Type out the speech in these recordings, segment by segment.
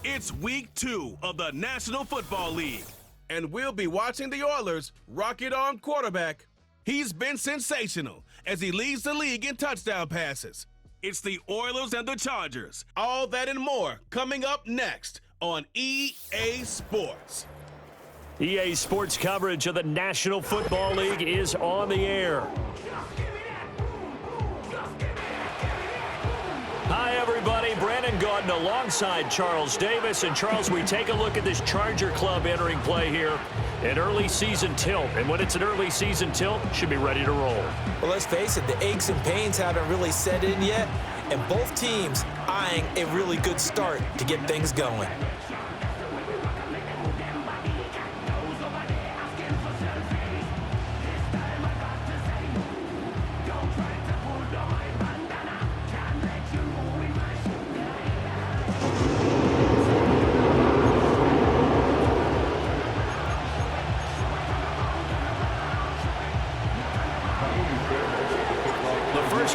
It's week 2 of the National Football League, and we'll be watching the Oilers rocket on quarterback. He's been sensational as he leads the league in touchdown passes. It's the Oilers and the Chargers. All that and more coming up next on EA Sports. EA Sports coverage of the National Football League is on the air. Hi, everybody. Brandon Gaudin alongside Charles Davis. And, Charles, we take a look at this Charger club entering play here. An early season tilt. And when it's an early season tilt, should be ready to roll. Well, let's face it, the aches and pains haven't really set in yet. And both teams eyeing a really good start to get things going.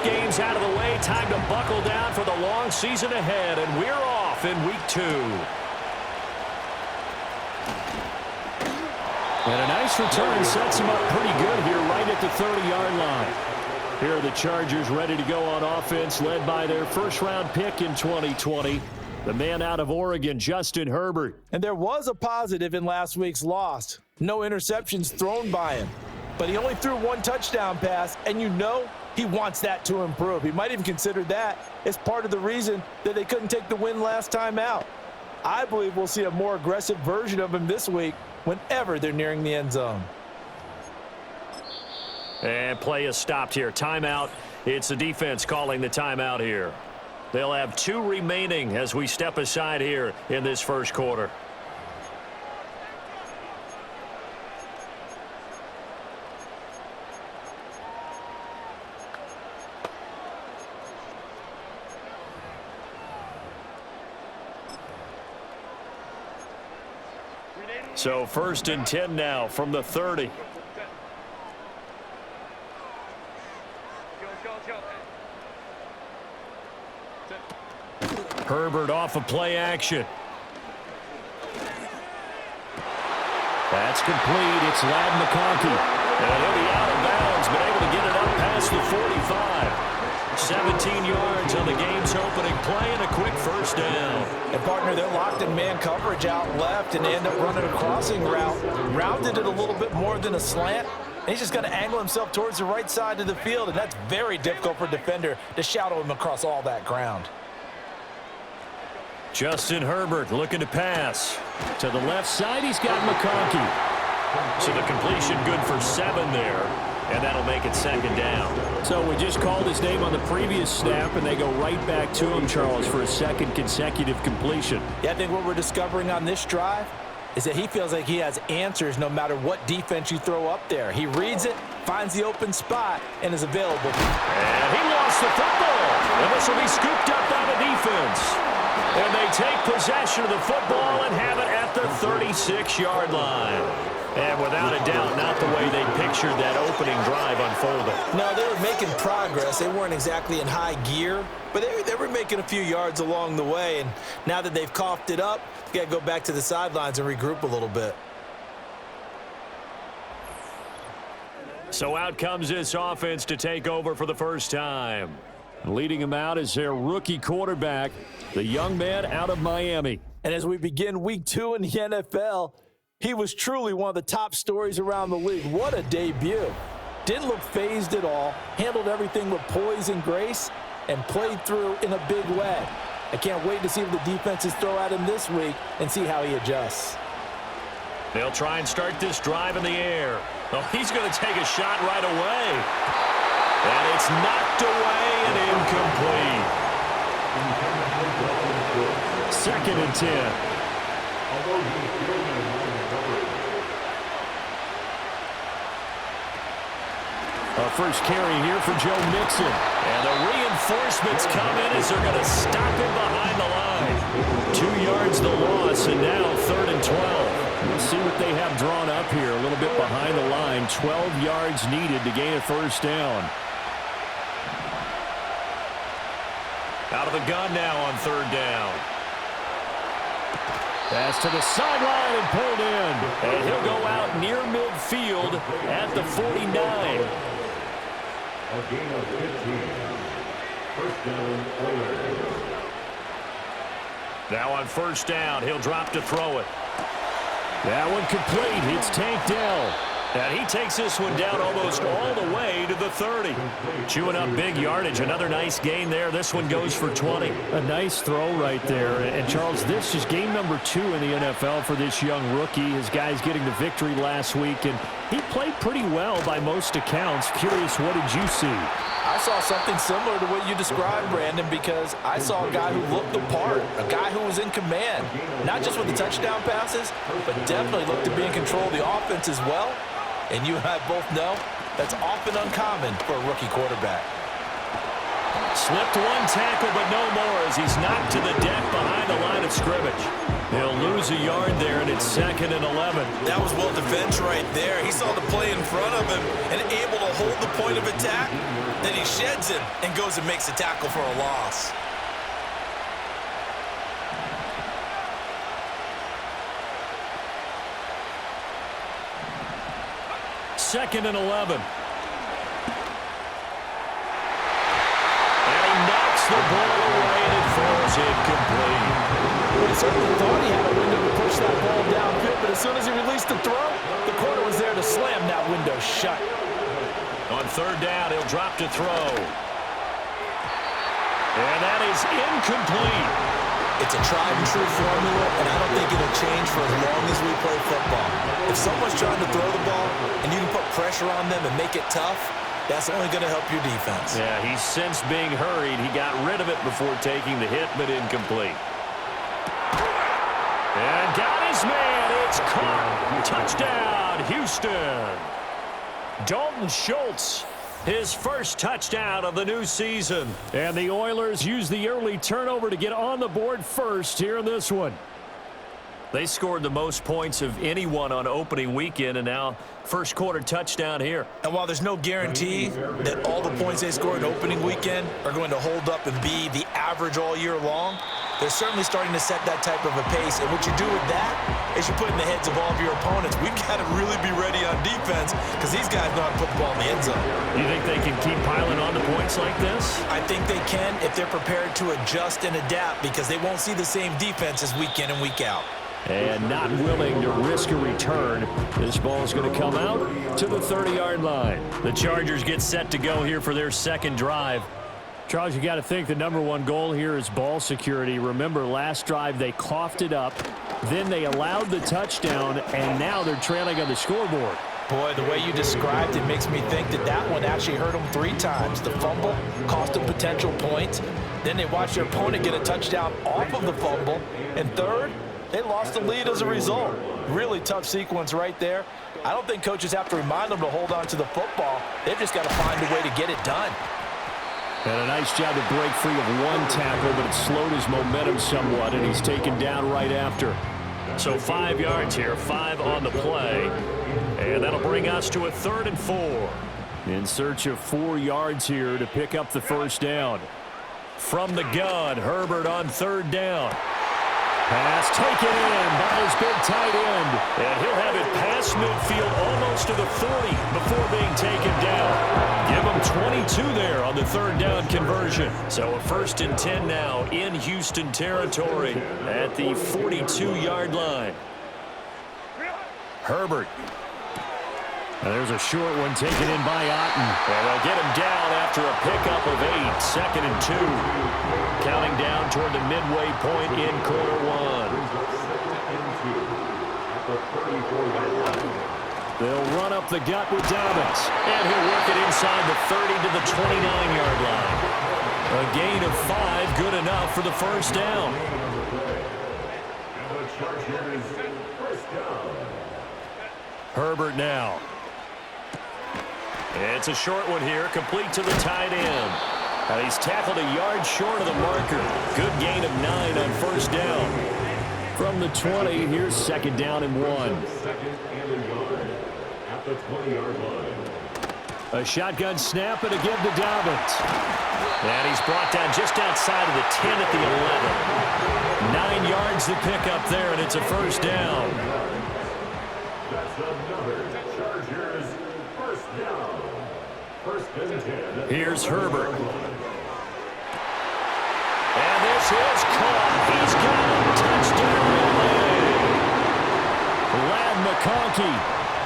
Games out of the way, time to buckle down for the long season ahead, and we're off in week 2. And a nice return sets him up pretty good here right at the 30-yard line. Here are the Chargers ready to go on offense, led by their first-round pick in 2020, the man out of Oregon, Justin Herbert. And there was a positive in last week's loss. No interceptions thrown by him. But he only threw one touchdown pass, and you know he wants that to improve. He might even consider that as part of the reason that they couldn't take the win last time out. I believe we'll see a more aggressive version of him this week whenever they're nearing the end zone. And play is stopped here. Timeout. It's the defense calling the timeout here. They'll have 2 remaining as we step aside here in this first quarter. So 1st and 10 now from the 30. Herbert off of play action. That's complete. It's Ladd McConkey. And he'll be out of bounds, but able to get it up past the 45. 17 yards on the game's opening play and a quick first down. And, partner, they're locked in man coverage out left and they end up running a crossing route. Rounded it a little bit more than a slant. And he's just going to angle himself towards the right side of the field, and that's very difficult for a defender to shadow him across all that ground. Justin Herbert looking to pass. To the left side, he's got McConkey. So the completion good for 7 there. And that'll make it 2nd down. So we just called his name on the previous snap, and they go right back to him, Charles, for a 2nd consecutive completion. Yeah, I think what we're discovering on this drive is that he feels like he has answers no matter what defense you throw up there. He reads it, finds the open spot, and is available. And he lost the football. And this will be scooped up by the defense. And they take possession of the football and have it at the 36-yard line. And without a doubt, not the way they pictured that opening drive unfolding. No, they were making progress. They weren't exactly in high gear, but they were making a few yards along the way. And now that they've coughed it up, they got to go back to the sidelines and regroup a little bit. So out comes this offense to take over for the first time. Leading him out is their rookie quarterback, the young man out of Miami. And as we begin week 2 in the NFL, he was truly one of the top stories around the league. What a debut. Didn't look phased at all, handled everything with poise and grace, and played through in a big way. I can't wait to see what the defenses throw at him this week and see how he adjusts. They'll try and start this drive in the air. Oh, he's going to take a shot right away. And it's knocked away and incomplete. 2nd and 10. A first carry here for Joe Mixon. And the reinforcements come in as they're going to stop him behind the line. 2 yards the loss, and now 3rd and 12. We'll see what they have drawn up here. A little bit behind the line. 12 yards needed to gain a first down. Out of the gun now on 3rd down. Pass to the sideline and pulled in. And he'll go out near midfield at the 49. A gain of 15. First down, Oilers. Now on first down, he'll drop to throw it. That one complete. It's Tank Dell. And he takes this one down almost all the way to the 30. Chewing up big yardage. Another nice gain there. This one goes for 20. A nice throw right there. And, Charles, this is game number 2 in the NFL for this young rookie. His guys getting the victory last week, and he played pretty well by most accounts. Curious, what did you see? I saw something similar to what you described, Brandon, because I saw a guy who looked the part, a guy who was in command, not just with the touchdown passes, but definitely looked to be in control of the offense as well. And you and I both know that's often uncommon for a rookie quarterback. Slipped one tackle, but no more as he's knocked to the deck behind the line of scrimmage. He'll lose a yard there, and it's 2nd and 11. That was well defense right there. He saw the play in front of him and able to hold the point of attack. Then he sheds him and goes and makes a tackle for a loss. Second and 11. And he knocks the ball away, and it falls incomplete. He certainly thought he had a window to push that ball downfield, but as soon as he released the throw, the corner was there to slam that window shut. On third down, he'll drop to throw. And that is incomplete. It's a tried and true formula, and I don't think it'll change for as long as we play football. If someone's trying to throw the ball and you can put pressure on them and make it tough, that's only going to help your defense. Yeah, he sensed being hurried. He got rid of it before taking the hit, but incomplete. And got his man. It's caught. Touchdown, Houston. Dalton Schultz, his first touchdown of the new season. And the Oilers use the early turnover to get on the board first here in this one. They scored the most points of anyone on opening weekend, and now first quarter touchdown here. And while there's no guarantee that all the points they scored opening weekend are going to hold up and be the average all year long, they're certainly starting to set that type of a pace. And what you do with that is you put in the heads of all of your opponents, we've got to really be ready on defense because these guys know how to put the ball in the end zone. You think they can keep piling on the points like this? I think they can if they're prepared to adjust and adapt because they won't see the same defenses week in and week out. And not willing to risk a return. This ball is going to come out to the 30-yard line. The Chargers get set to go here for their second drive. Charles, you got to think the #1 goal here is ball security. Remember, last drive they coughed it up, then they allowed the touchdown, and now they're trailing on the scoreboard. Boy, the way you described it makes me think that that one actually hurt them 3 times. The fumble cost them potential points. Then they watched their opponent get a touchdown off of the fumble. And third, they lost the lead as a result. Really tough sequence right there. I don't think coaches have to remind them to hold on to the football. They've just got to find a way to get it done. And a nice job to break free of one tackle, but it slowed his momentum somewhat, and he's taken down right after. So 5 yards here, 5 on the play. And that'll bring us to a 3rd and 4. In search of 4 yards here to pick up the first down. From the gun, Herbert on 3rd down. Pass taken in by his big tight end. And he'll have it past midfield almost to the 40 before being taken down. Give him 22 there on the 3rd down conversion. So a 1st and 10 now in Houston territory at the 42-yard line. Herbert. And there's a short one taken in by Otten. And they'll get him down after a pickup of 8. 2nd and 2. Counting down toward the midway point in quarter 1. They'll run up the gut with Dobbins. And he'll work it inside the 30 to the 29-yard line. A gain of 5, good enough for the first down. Herbert now. It's a short one here, complete to the tight end. And he's tackled a yard short of the marker. Good gain of 9 on first down. From the 20, here's 2nd down and 1. At the 20-yard line. A shotgun snap and a give to Dobbins. And he's brought down just outside of the 10 at the 11. 9 yards to pick up there, and it's a first down. That's another Chargers first down. First and 10. Here's Herbert. And this is caught. He's got a touchdown. Lad McConkey,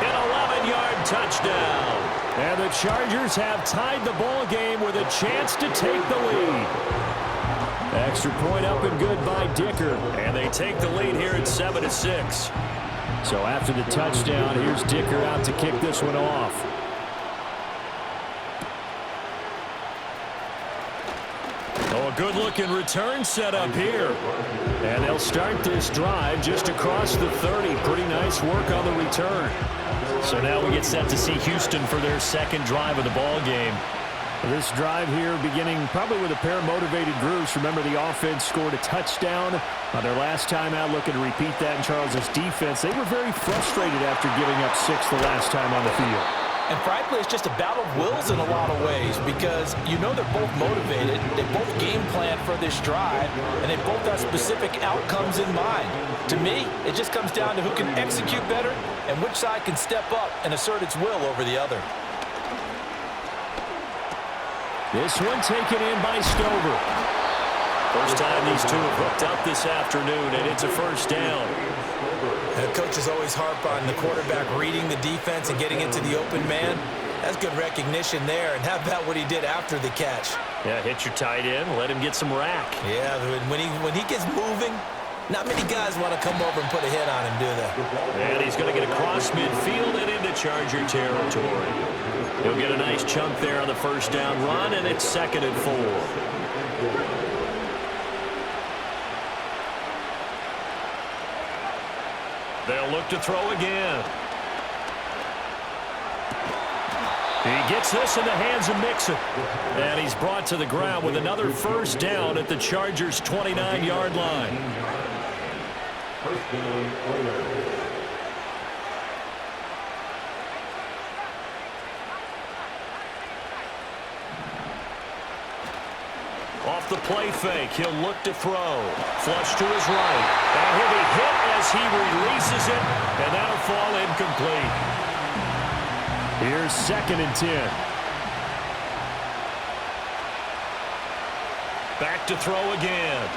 an 11-yard touchdown. And the Chargers have tied the ball game with a chance to take the lead. Extra point up and good by Dicker. And they take the lead here at 7-6. So after the touchdown, here's Dicker out to kick this one off. Oh, a good-looking return set up here. And they'll start this drive just across the 30. Pretty nice work on the return. So now we get set to see Houston for their second drive of the ball game. This drive here beginning probably with a pair of motivated groups. Remember, the offense scored a touchdown on their last time out, looking to repeat that in Charles' defense. They were very frustrated after giving up 6 the last time on the field. And frankly, it's just a battle of wills in a lot of ways because you know they're both motivated, they both game plan for this drive, and they both have specific outcomes in mind. To me, it just comes down to who can execute better and which side can step up and assert its will over the other. This one taken in by Stover. First time these two have hooked up this afternoon, and it's a first down. And coaches always harp on the quarterback reading the defense and getting into the open man. That's good recognition there. And how about what he did after the catch? Yeah, hit your tight end, let him get some rack. Yeah, when he gets moving, not many guys want to come over and put a hit on him, do they? And he's going to get across midfield and into Charger territory. He'll get a nice chunk there on the first down run, and it's 2nd and 4. They'll look to throw again. He gets this in the hands of Mixon. And he's brought to the ground with another first down at the Chargers' 29-yard line. First down, Oilers. Off the play fake, he'll look to throw. Flush to his right. And he'll be hit as he releases it, and that'll fall incomplete. Here's 2nd and 10. Back to throw again.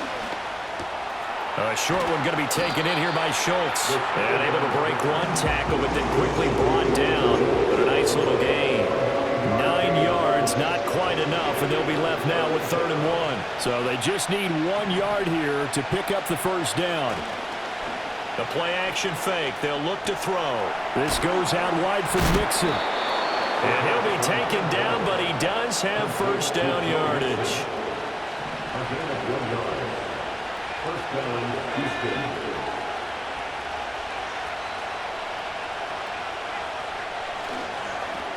A short one going to be taken in here by Schultz. And able to break one tackle, but then quickly brought down. But a nice little gain. 9 yards, not quite enough, and they'll be left now with 3rd and 1. So they just need 1 yard here to pick up the first down. The play-action fake. They'll look to throw. This goes out wide for Mixon. And he'll be taken down, but he does have first down yardage. First down, Houston.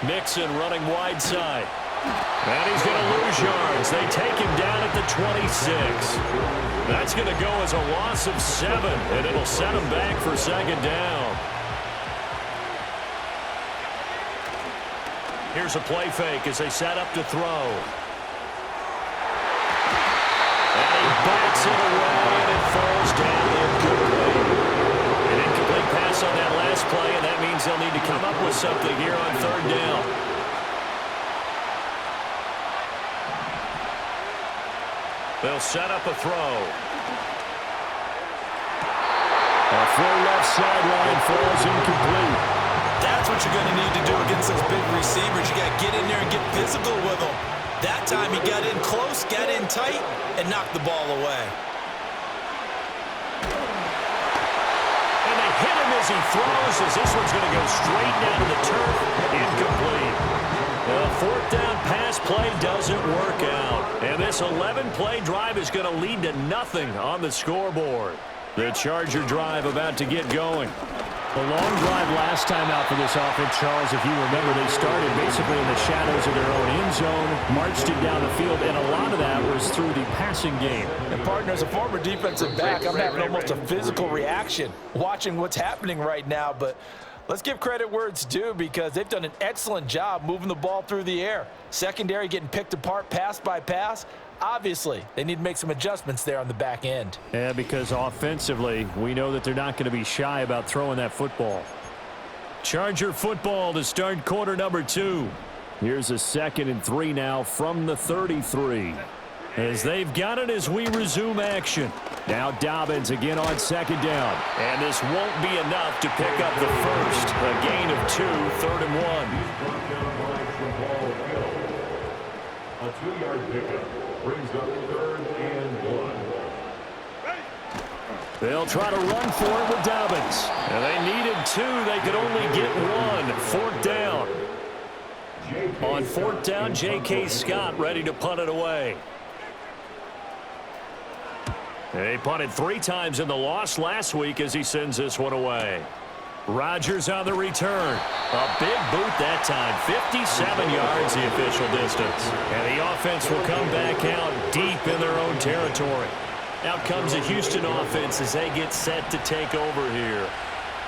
Mixon running wide side. And he's going to lose yards. They take him down at the 26. That's going to go as a loss of 7, and it'll set him back for 2nd down. Here's a play fake as they set up to throw. And he bats it away, and it falls down incomplete. An incomplete pass on that last play, and that means they'll need to come up with something here on 3rd down. They'll set up a throw. A throw left sideline falls incomplete. That's what you're going to need to do against those big receivers. You got to get in there and get physical with them. That time he got in close, got in tight, and knocked the ball away. And they hit him as he throws, as this one's going to go straight down to the turf. Incomplete. The 4th down pass play doesn't work out. And this 11-play drive is going to lead to nothing on the scoreboard. The Charger drive about to get going. A long drive last time out for this offense, Charles. If you remember, they started basically in the shadows of their own end zone, marched it down the field, and a lot of that was through the passing game. And partner, as a former defensive back, I'm having almost a physical reaction watching what's happening right now. But let's give credit where it's due because they've done an excellent job moving the ball through the air. Secondary getting picked apart pass by pass. Obviously, they need to make some adjustments there on the back end. Yeah, because offensively, we know that they're not going to be shy about throwing that football. Charger football to start quarter number 2. Here's a 2nd and 3 now from the 33. As they've got it as we resume action. Now Dobbins again on 2nd down. And this won't be enough to pick up the first. A gain of 2, 3rd and 1. A 2-yard pickup brings up 3rd and 1. They'll try to run for it with Dobbins. And they needed 2. They could only get 1. 4th down. On 4th down, J.K. Scott ready to punt it away. They punted 3 times in the loss last week as he sends this one away. Rodgers on the return. A big boot that time. 57 yards the official distance. And the offense will come back out deep in their own territory. Out comes the Houston offense as they get set to take over here.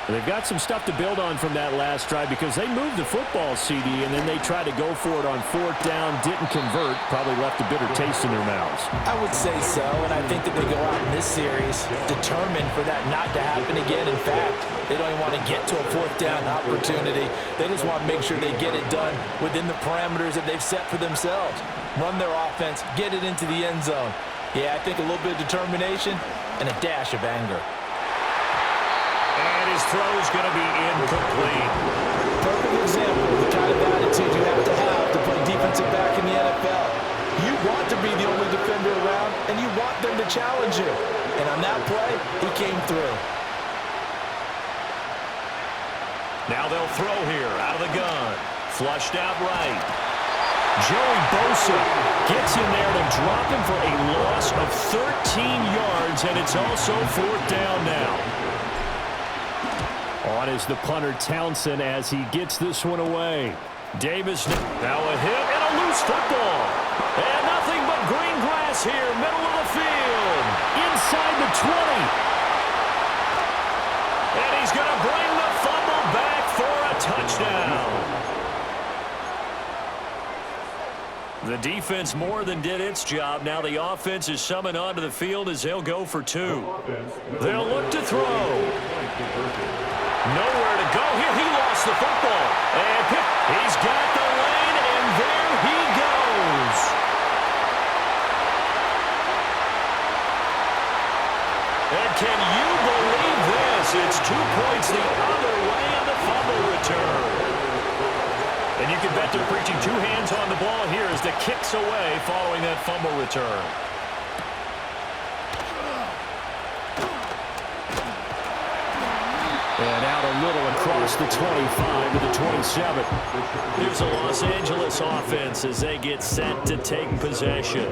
They've got some stuff to build on from that last drive because they moved the football, CD, and then they tried to go for it on 4th down, didn't convert, probably left a bitter taste in their mouths. I would say so, and I think that they go out in this series determined for that not to happen again. In fact, they don't even want to get to a 4th down opportunity. They just want to make sure they get it done within the parameters that they've set for themselves. Run their offense, get it into the end zone. Yeah, I think a little bit of determination and a dash of anger. And his throw's going to be incomplete. Perfect example of the kind of attitude you have to play defensive back in the NFL. You want to be the only defender around, and you want them to challenge you. And on that play, he came through. Now they'll throw here out of the gun. Flushed out right. Joey Bosa gets in there to drop him for a loss of 13 yards, and it's also 4th down now. On is the punter Townsend as he gets this one away. Davis now a hit and a loose football. And nothing but green grass here, middle of the field. Inside the 20. And he's going to bring the fumble back for a touchdown. The defense more than did its job. Now the offense is summoned onto the field as they'll go for 2. They'll look to throw. Nowhere to go here. He lost the football. And he's got the lane, and there he goes. And can you believe this? It's 2 points the other way on the fumble return. And you can bet they're preaching 2 hands on the ball here as the kick's away following that fumble return. And out a little across the 25 to the 27. Here's a Los Angeles offense as they get set to take possession.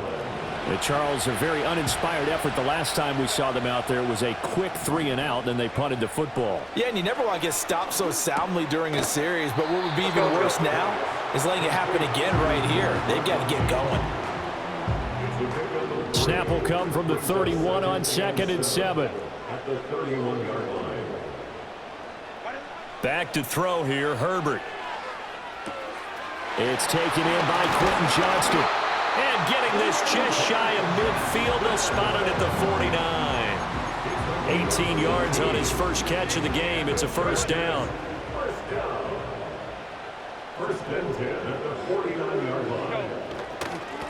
And Charles, a very uninspired effort the last time we saw them out there was a quick 3 and out, then they punted the football. Yeah, and you never want to get stopped so soundly during a series, but what would be even worse now is letting it happen again right here. They've got to get going. Snap will come from the 31 on 2nd and 7. At the 31-yard line. Back to throw here, Herbert. It's taken in by Quentin Johnston. And getting this just shy of midfield, they'll spot it at the 49. 18 yards on his first catch of the game. It's a 1st down. First down. 1st and 10 at the 49-yard line.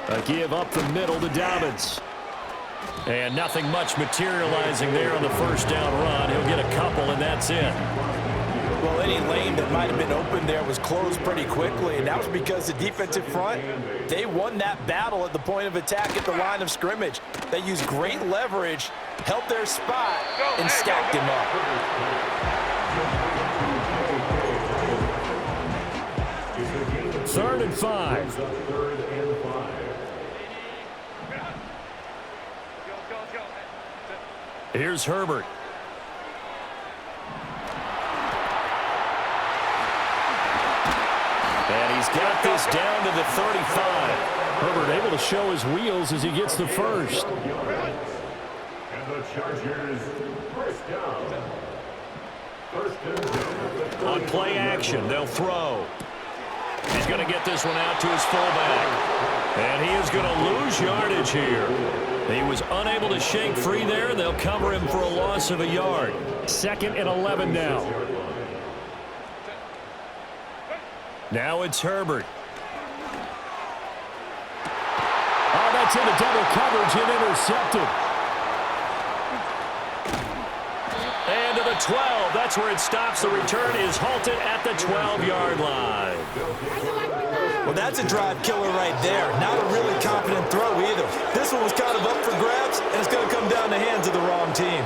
A give up the middle to Dobbins. And nothing much materializing there on the 1st down run. He'll get a couple, and that's it. Well, any lane that might have been open there was closed pretty quickly, and that was because the defensive front, they won that battle at the point of attack at the line of scrimmage. They used great leverage, held their spot, and stacked him up. 3rd and 5. 3rd and 5. Here's Herbert. And he's got this down to the 35. Herbert able to show his wheels as he gets the first. And the Chargers, 1st down. 1st and 10. On play action, they'll throw. He's going to get this one out to his fullback. And he is going to lose yardage here. He was unable to shake free there, and they'll cover him for a loss of a yard. 2nd and 11 now. Now it's Herbert. Oh, that's into double coverage and intercepted. And to the 12. That's where it stops. The return is halted at the 12-yard line. Well, that's a drive killer right there. Not a really confident throw either. This one was kind of up for grabs, and it's going to come down the hands of the wrong team.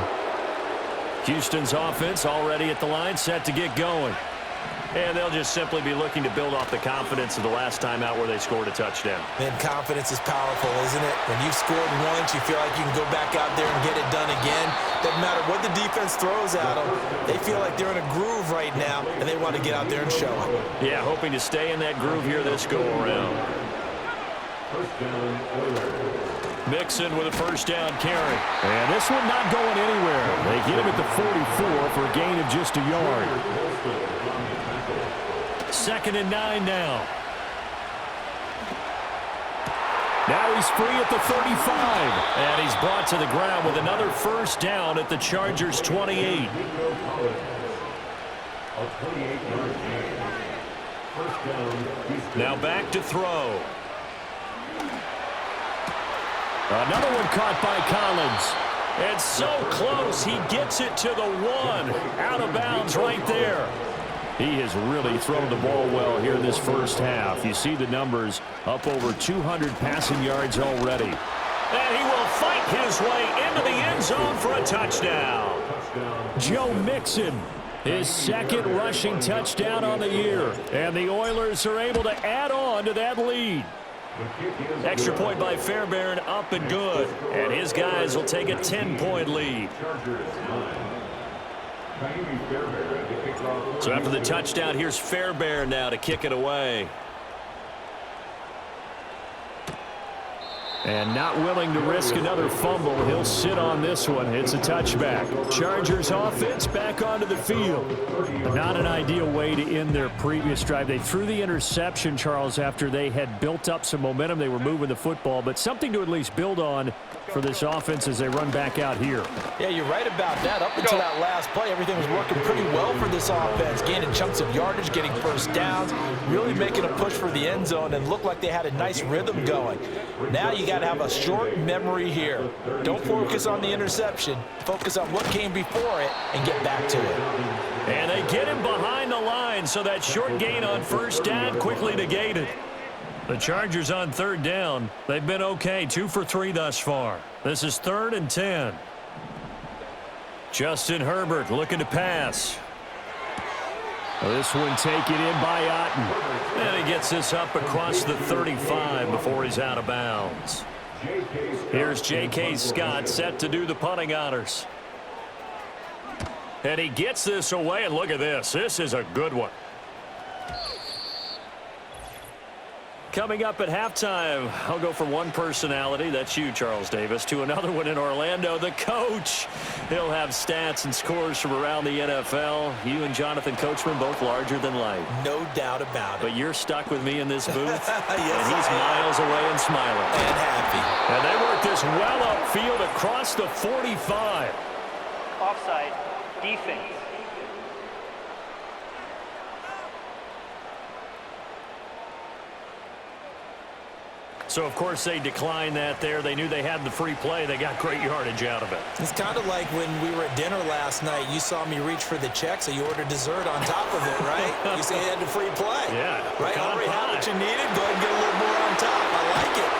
Houston's offense already at the line, set to get going. And they'll just simply be looking to build off the confidence of the last time out where they scored a touchdown. Man, confidence is powerful, isn't it? When you've scored once, you feel like you can go back out there and get it done again. Doesn't matter what the defense throws at them. They feel like they're in a groove right now, and they want to get out there and show it. Yeah, hoping to stay in that groove here this go-around. Mixon with a first down carry. And this one not going anywhere. They get him at the 44 for a gain of just a yard. 2nd and 9 now. Now he's free at the 35. And he's brought to the ground with another first down at the Chargers' 28. Now back to throw. Another one caught by Collins. And so close, he gets it to the 1. Out of bounds right there. He has really thrown the ball well here in this first half. You see the numbers, up over 200 passing yards already. And he will fight his way into the end zone for a touchdown. Joe Mixon, his 2nd rushing touchdown on the year. And the Oilers are able to add on to that lead. Extra point by Fairbairn, up and good. And his guys will take a 10-point lead. So after the touchdown, here's Fairbairn now to kick it away. And not willing to risk another fumble. He'll sit on this one. It's a touchback. Chargers offense back onto the field. Not an ideal way to end their previous drive. They threw the interception, Charles, after they had built up some momentum. They were moving the football, but something to at least build on for this offense as they run back out here. Yeah, you're right about that. Up until that last play, everything was working pretty well for this offense. Gaining chunks of yardage, getting first downs, really making a push for the end zone, and looked like they had a nice rhythm going. Now you got to have a short memory here. Don't focus on the interception. Focus on what came before it and get back to it. And they get him behind the line, so that short gain on first down quickly negated. The Chargers on 3rd down. They've been okay, 2 for 3 thus far. This is 3rd and 10. Justin Herbert looking to pass. This one taken in by Otten. And he gets this up across the 35 before he's out of bounds. Here's J.K. Scott set to do the punting honors. And he gets this away, and look at this. This is a good one. Coming up at halftime, I'll go from one personality, that's you, Charles Davis, to another one in Orlando, the coach. He'll have stats and scores from around the NFL. You and Jonathan Coachman both larger than life. No doubt about it. But you're stuck with me in this booth, Yes, and he's miles away and smiling. And happy. And they work this well upfield across the 45. Offside, defense. So, of course, they declined that there. They knew they had the free play. They got great yardage out of it. It's kind of like when we were at dinner last night. You saw me reach for the check, so you ordered dessert on top of it, right? You say you had the free play. Yeah. Right? Already had what you needed. Go ahead and get a little more on top. I like it.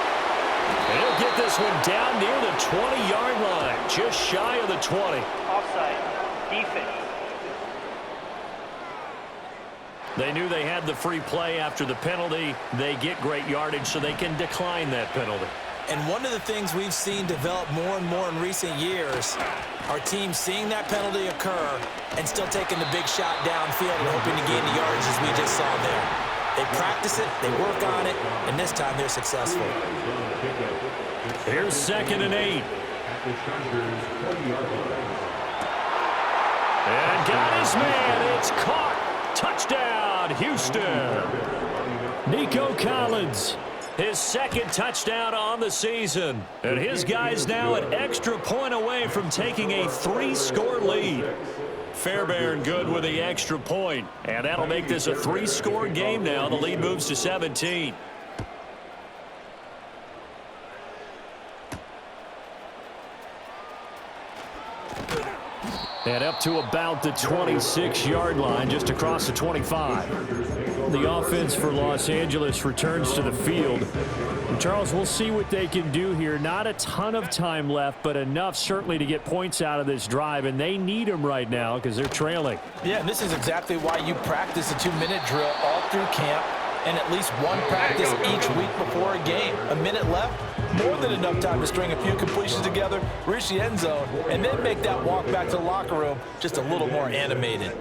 And he'll get this one down near the 20-yard line, just shy of the 20. Offside, defense. They knew they had the free play after the penalty. They get great yardage, so they can decline that penalty. And one of the things we've seen develop more and more in recent years, our team seeing that penalty occur and still taking the big shot downfield and hoping to gain the yardage as we just saw there. They practice it, they work on it, and this time they're successful. Here's 2nd and 8. And got his man. It's caught. Touchdown, Houston. Nico Collins. his second touchdown on the season. And his guys now an extra point away from taking a 3-score lead. Fairbairn good with the extra point. And that'll make this a 3-score game now. The lead moves to 17. And up to about the 26-yard line, just across the 25. The offense for Los Angeles returns to the field. And Charles, we'll see what they can do here. Not a ton of time left, but enough certainly to get points out of this drive, and they need them right now because they're trailing. Yeah, and this is exactly why you practice a 2-minute drill all through camp and at least one practice each week before a game. A minute left, more than enough time to string a few completions together, reach the end zone, and then make that walk back to the locker room just a little more animated.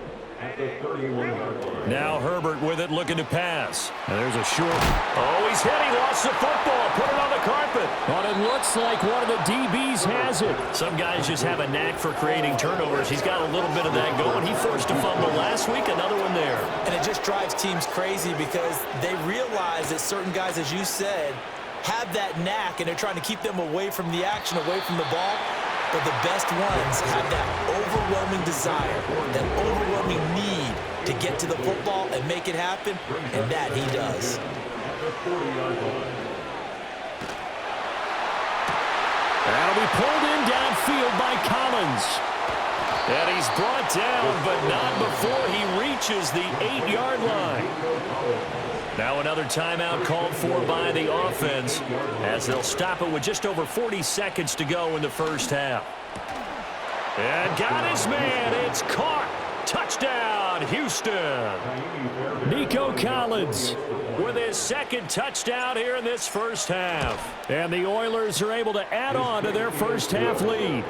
Now Herbert with it, looking to pass. And there's a short. Oh, he's hit. He lost the football. Put it on the carpet. But it looks like one of the DBs has it. Some guys just have a knack for creating turnovers. He's got a little bit of that going. He forced a fumble last week, another one there. And it just drives teams crazy because they realize that certain guys, as you said, have that knack, and they're trying to keep them away from the action, away from the ball. But the best ones have that overwhelming desire, that overwhelming need to get to the football and make it happen, and that he does. That'll be pulled in downfield by Collins. And he's brought down, but not before he reaches the 8-yard line. Now another timeout called for by the offense as they'll stop it with just over 40 seconds to go in the first half. And got his man. It's caught. Touchdown, Houston. Nico Collins with his second touchdown here in this first half. And the Oilers are able to add on to their first half lead.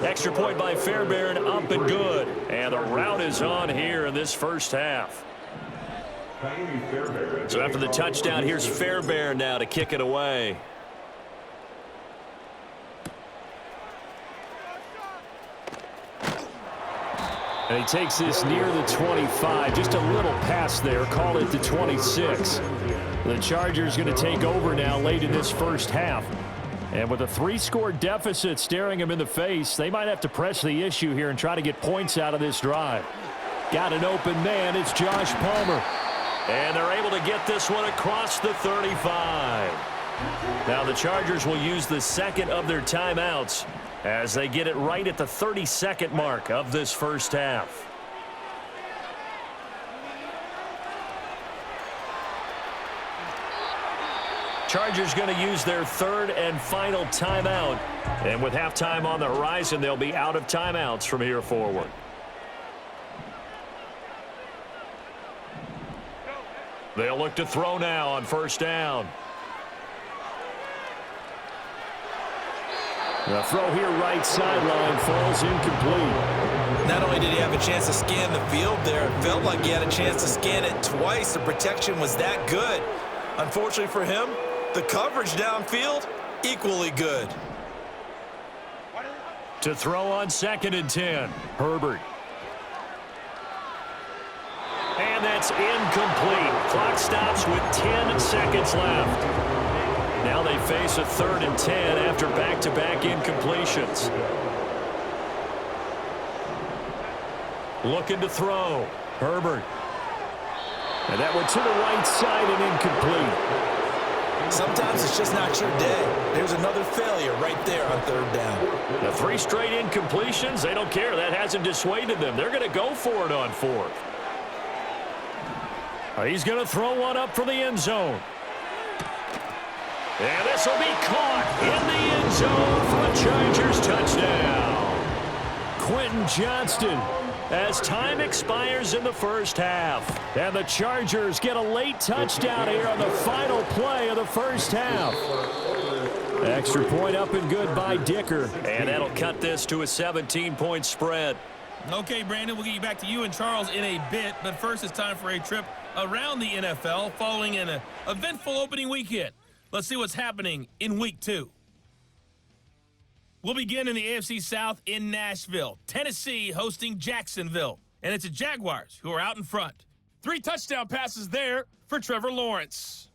Extra point by Fairbairn, up and good. And the route is on here in this first half. So after the touchdown, here's Fairbairn now to kick it away. And he takes this near the 25. Just a little pass there. Call it the 26. The Chargers going to take over now late in this first half. And with a 3-score deficit staring them in the face, they might have to press the issue here and try to get points out of this drive. Got an open man. It's Josh Palmer. And they're able to get this one across the 35. Now the Chargers will use the second of their timeouts as they get it right at the 32nd mark of this first half. Chargers going to use their third and final timeout. And with halftime on the horizon, they'll be out of timeouts from here forward. They'll look to throw now on first down. The throw here right sideline falls incomplete. Not only did he have a chance to scan the field there, it felt like he had a chance to scan it twice. The protection was that good. Unfortunately for him, the coverage downfield, equally good. To throw on 2nd and 10, Herbert. And that's incomplete. Clock stops with 10 seconds left. Now they face a 3rd and 10 after back-to-back incompletions. Looking to throw. Herbert. And that one to the right side and incomplete. Sometimes it's just not your day. There's another failure right there on 3rd down. The 3 straight incompletions, they don't care. That hasn't dissuaded them. They're going to go for it on 4th. He's going to throw one up for the end zone. And this will be caught in the end zone for a Chargers touchdown. Quentin Johnston. As time expires in the first half. And the Chargers get a late touchdown here on the final play of the first half. Extra point up and good by Dicker. And that'll cut this to a 17-point spread. Okay, Brandon, we'll get you back to you and Charles in a bit. But first, it's time for a trip around the NFL following an eventful opening weekend. Let's see what's happening in Week 2. We'll begin in the AFC South in Nashville. Tennessee hosting Jacksonville. And it's the Jaguars who are out in front. 3 touchdown passes there for Trevor Lawrence.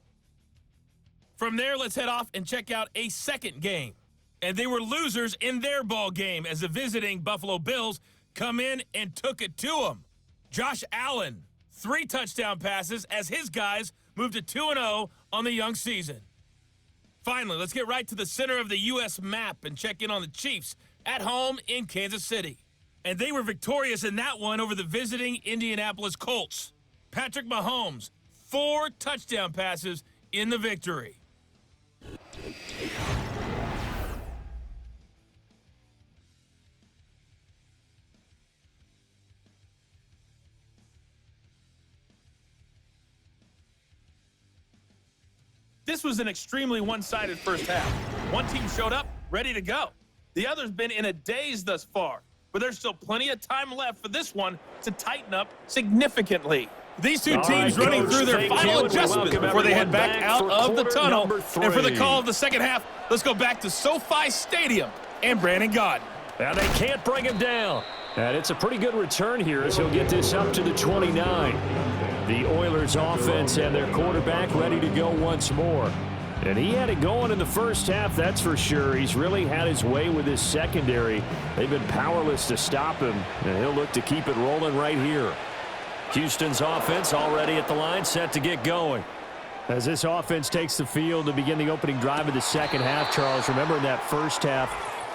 From there, let's head off and check out a second game. And they were losers in their ball game as the visiting Buffalo Bills come in and took it to them. Josh Allen, 3 touchdown passes as his guys moved to 2-0 on the young season. Finally, let's get right to the center of the U.S. map and check in on the Chiefs at home in Kansas City. And they were victorious in that one over the visiting Indianapolis Colts. Patrick Mahomes, 4 touchdown passes in the victory. This was an extremely one-sided first half. One team showed up, ready to go. The other's been in a daze thus far, but there's still plenty of time left for this one to tighten up significantly. These two teams running through their final adjustments before they head back out of the tunnel. And for the call of the second half, let's go back to SoFi Stadium and Brandon Gaudin. Now they can't bring him down. And it's a pretty good return here as he'll get this up to the 29. The Oilers offense and their quarterback ready to go once more. And he had it going in the first half, that's for sure. He's really had his way with his secondary. They've been powerless to stop him, and he'll look to keep it rolling right here. Houston's offense already at the line, set to get going. As this offense takes the field to begin the opening drive of the second half, Charles, remember in that first half,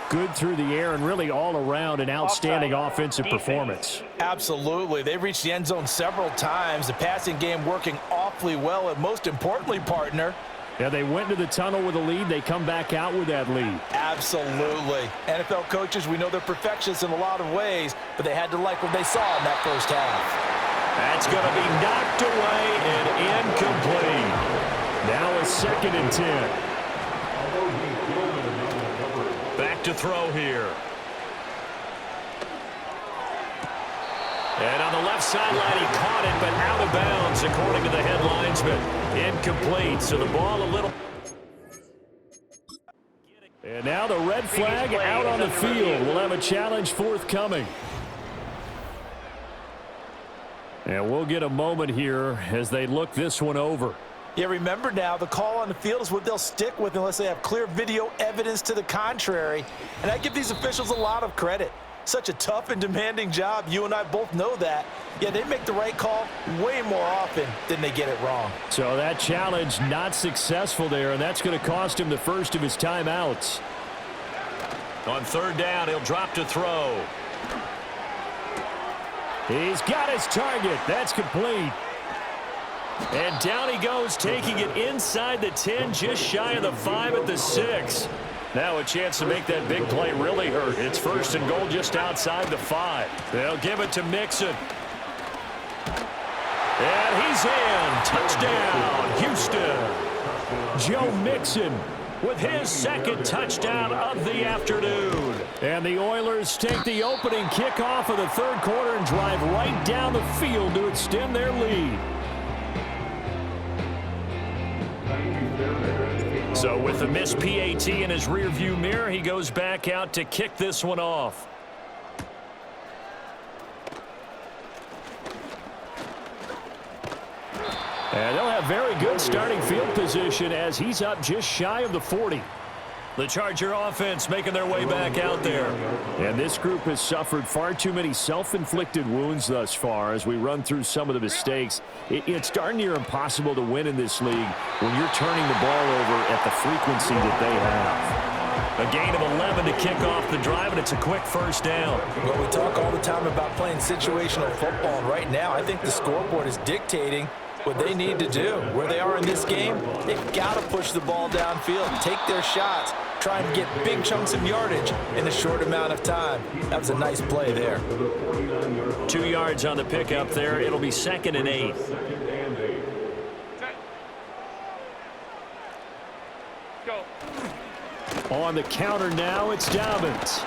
good through the air and really all around an outstanding offensive performance. Absolutely. They reached the end zone several times. The passing game working awfully well, and most importantly, partner, yeah, they went to the tunnel with a lead. They come back out with that lead. Absolutely. NFL coaches, we know they're perfectionists in a lot of ways, but they had to like what they saw in that first half. That's going to be knocked away and incomplete. Now a 2nd and 10. Back to throw here. And on the left sideline, he caught it, but out of bounds, according to the head linesman. Incomplete, so the ball a little... And now the red flag out on the field. We'll have a challenge forthcoming. And we'll get a moment here as they look this one over. Yeah, remember now, the call on the field is what they'll stick with unless they have clear video evidence to the contrary. And I give these officials a lot of credit. Such a tough and demanding job. You and I both know that. Yeah, they make the right call way more often than they get it wrong. So that challenge not successful there, and that's going to cost him the first of his timeouts. On 3rd down, he'll drop to throw. He's got his target. That's complete. And down he goes, taking it inside the 10, just shy of the 5 at the 6. Now a chance to make that big play really hurt. It's 1st and goal just outside the 5. They'll give it to Mixon. And he's in. Touchdown, Houston. Joe Mixon with his 2nd touchdown of the afternoon. And the Oilers take the opening kickoff of the 3rd quarter and drive right down the field to extend their lead. So with the missed PAT in his rearview mirror, he goes back out to kick this one off. And they'll have very good starting field position as he's up just shy of the 40. The Charger offense making their way back out there. And this group has suffered far too many self-inflicted wounds thus far as we run through some of the mistakes. It's darn near impossible to win in this league when you're turning the ball over at the frequency that they have. A gain of 11 to kick off the drive, and it's a quick 1st down. Well, we talk all the time about playing situational football, and right now I think the scoreboard is dictating what they need to do. Where they are in this game, they've got to push the ball downfield, take their shots, try and get big chunks of yardage in a short amount of time. That was a nice play there. 2 yards on the pickup there. It'll be 2nd and 8. On the counter now, it's Dobbins.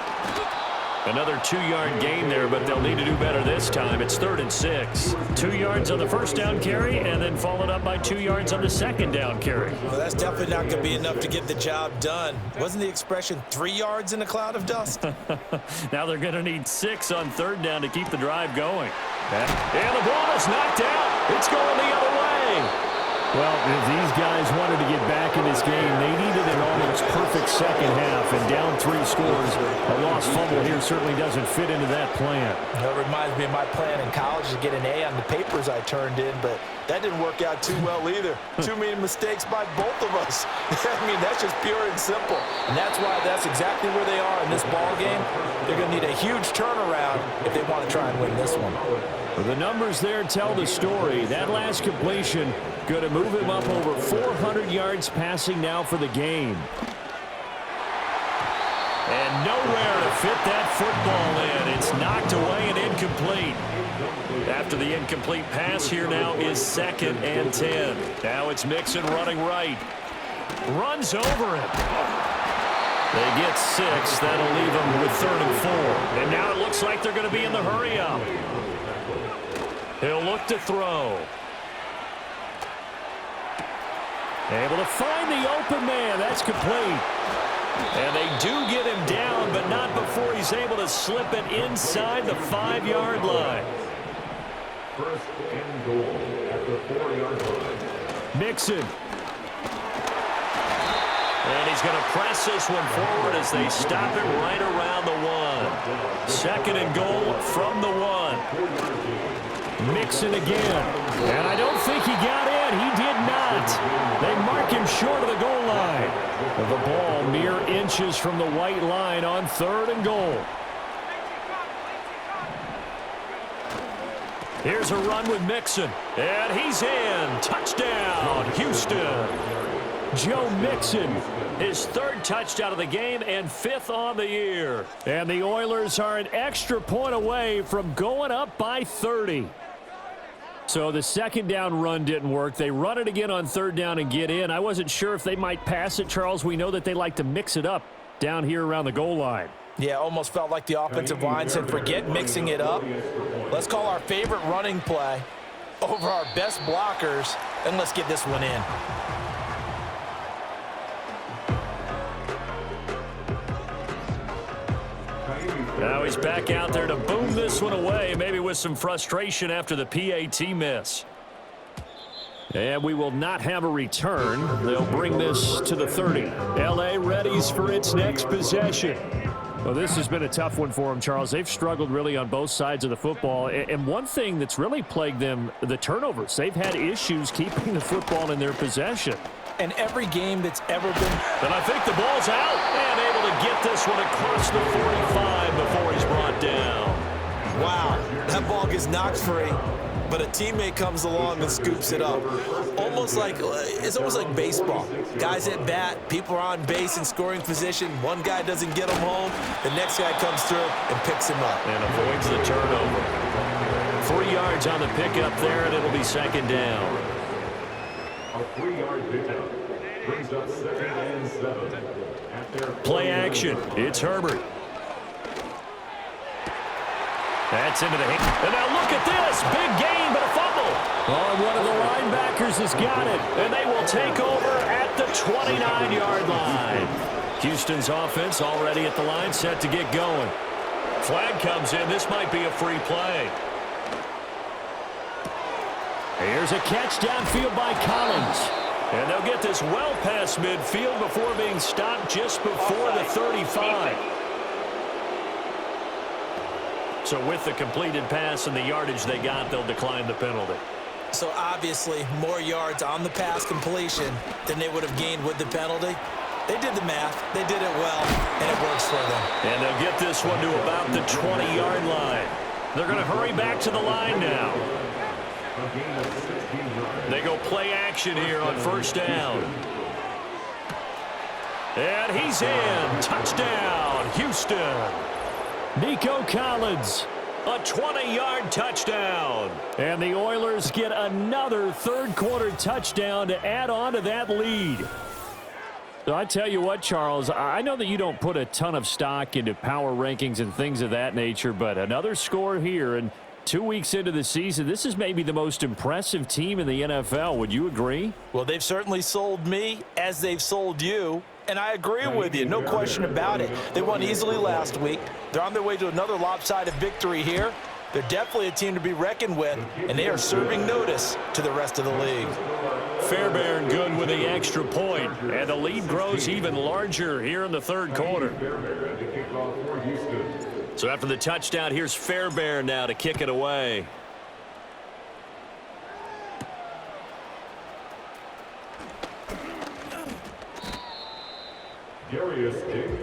Another 2-yard gain there, but they'll need to do better this time. It's 3rd and 6. 2 yards on the 1st down carry, and then followed up by 2 yards on the 2nd down carry. Well, that's definitely not going to be enough to get the job done. Wasn't the expression 3 yards in a cloud of dust? Now they're going to need 6 on 3rd down to keep the drive going. And the ball is knocked out. It's going the other way. Well, if these guys wanted to get back in this game, they needed an almost perfect second half, and down 3 scores. A lost fumble here certainly doesn't fit into that plan. That reminds me of my plan in college to get an A on the papers I turned in, but that didn't work out too well either. Too many mistakes by both of us. I mean, that's just pure and simple. And that's why that's exactly where they are in this ball game. They're going to need a huge turnaround if they want to try and win this one. Well, the numbers there tell the story. That last completion going to move him up over 400 yards passing now for the game. And nowhere to fit that football in. It's knocked away and incomplete. After the incomplete pass, here now is 2nd and 10. Now it's Mixon running right. Runs over him. They get 6. That'll leave them with 3rd and 4. And now it looks like they're going to be in the hurry-up. He'll look to throw. Able to find the open man. That's complete. And they do get him down, but not before he's able to slip it inside the 5-yard line. 1st and goal at the 4-yard line. Mixon. And he's going to press this one forward as they stop it right around the 1. 2nd and goal from the 1. Mixon again. And I don't think he got in. He did not. They mark him short of the goal line. The ball mere inches from the white line on 3rd and goal. Here's a run with Mixon. And he's in. Touchdown, Houston. Joe Mixon, his 3rd touchdown of the game and 5th on the year. And the Oilers are an extra point away from going up by 30. So the 2nd down run didn't work. They run it again on 3rd down and get in. I wasn't sure if they might pass it, Charles. We know that they like to mix it up down here around the goal line. Yeah, almost felt like the offensive line said, forget mixing it up. Let's call our favorite running play over our best blockers, and let's get this one in. Now he's back out there to boom this one away, maybe with some frustration after the PAT miss. And we will not have a return. They'll bring this to the 30. L.A. readies for its next possession. Well, this has been a tough one for them, Charles. They've struggled really on both sides of the football. And one thing that's really plagued them, the turnovers. They've had issues keeping the football in their possession. And every game that's ever been... And I think the ball's out. And able to get this one across the 45 before he's brought down. Wow, that ball gets knocked free, but a teammate comes along and scoops it up. It's almost like baseball. Guys at bat, people are on base in scoring position. One guy doesn't get him home. The next guy comes through and picks him up. And avoids the turnover. 3 yards on the pickup there, and it'll be 2nd down. A 3-yard pickup brings up 2nd and 7. At their Play action. It's Herbert. That's into the hand. And now look at this. Big gain, but a fumble. Oh, one of the linebackers has got it. And they will take over at the 29-yard line. Houston's offense already at the line, set to get going. Flag comes in. This might be a free play. Here's a catch downfield by Collins. And they'll get this well past midfield before being stopped just before the 35. So with the completed pass and the yardage they got, they'll decline the penalty. So obviously more yards on the pass completion than they would have gained with the penalty. They did the math. They did it well, and it works for them. And they'll get this one to about the 20-yard line. They're going to hurry back to the line now. They go play action here on 1st down. And he's in. Touchdown, Houston. Nico Collins, a 20-yard touchdown. And the Oilers get another 3rd quarter touchdown to add on to that lead. So I tell you what, Charles, I know that you don't put a ton of stock into power rankings and things of that nature, but another score here, and 2 weeks into the season, this is maybe the most impressive team in the NFL. Would you agree? Well, they've certainly sold me as they've sold you. And I agree with you, no question about it. They won easily last week. They're on their way to another lopsided victory here. They're definitely a team to be reckoned with, and they are serving notice to the rest of the league. Fairbairn good with the extra point, and the lead grows even larger here in the third quarter. So after the touchdown, here's Fairbairn now to kick it away.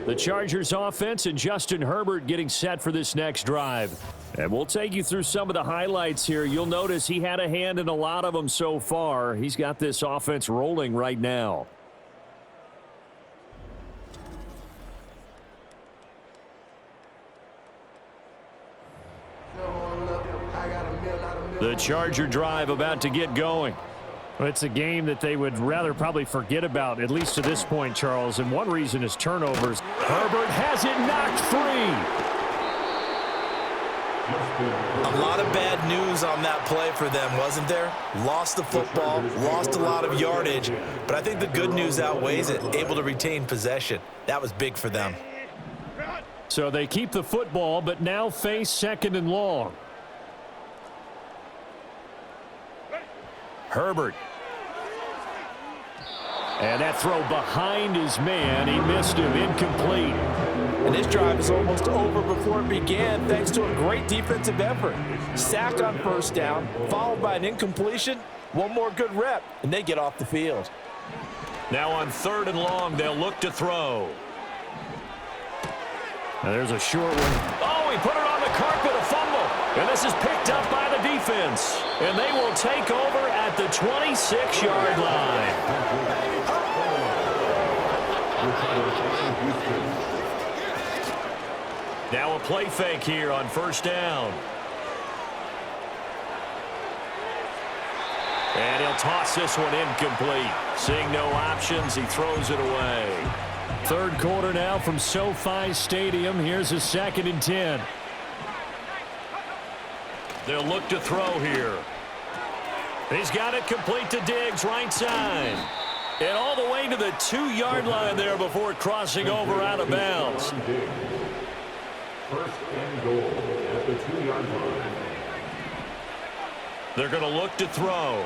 The Chargers offense and Justin Herbert getting set for this next drive. And we'll take you through some of the highlights here. You'll notice he had a hand in a lot of them so far. He's got this offense rolling right now. The Charger drive about to get going. Well, it's a game that they would rather probably forget about, at least to this point, Charles. And one reason is turnovers. Herbert has it knocked free. A lot of bad news on that play for them, wasn't there? Lost the football, lost a lot of yardage. But I think the good news outweighs it. Able to retain possession. That was big for them. So they keep the football, but now face 2nd and long. Herbert. And that throw behind his man. He missed him. Incomplete. And this drive is almost over before it began thanks to a great defensive effort. Sack on first down, followed by an incompletion. One more good rep, and they get off the field. Now on 3rd and long, they'll look to throw. Now there's a short one. Oh, he put it on the carpet, a fumble. And this is picked up by the defense. And they will take over at the 26-yard line. Now a play fake here on 1st down. And he'll toss this one incomplete. Seeing no options, he throws it away. 3rd quarter now from SoFi Stadium. Here's a 2nd and 10. They'll look to throw here. He's got it complete to Diggs, right side. And all the way to the 2-yard line there before crossing over out of bounds. 1st and goal at the 2-yard line. They're going to look to throw.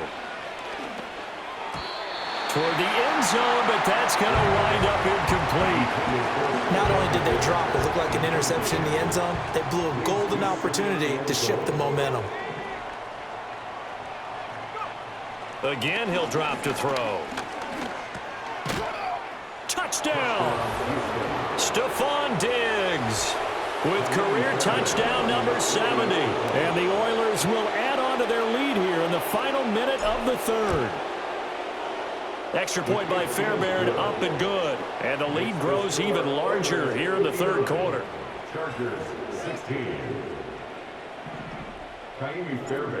Toward the end zone, but that's going to wind up incomplete. Not only did they drop, it looked like an interception in the end zone, they blew a golden opportunity to shift the momentum. Again, he'll drop to throw. Touchdown! Stephon Diggs with career touchdown number 70. And the Oilers will add on to their lead here in the final minute of the 3rd. Extra point by Fairbairn, up and good. And the lead grows even larger here in the 3rd quarter. Chargers 16.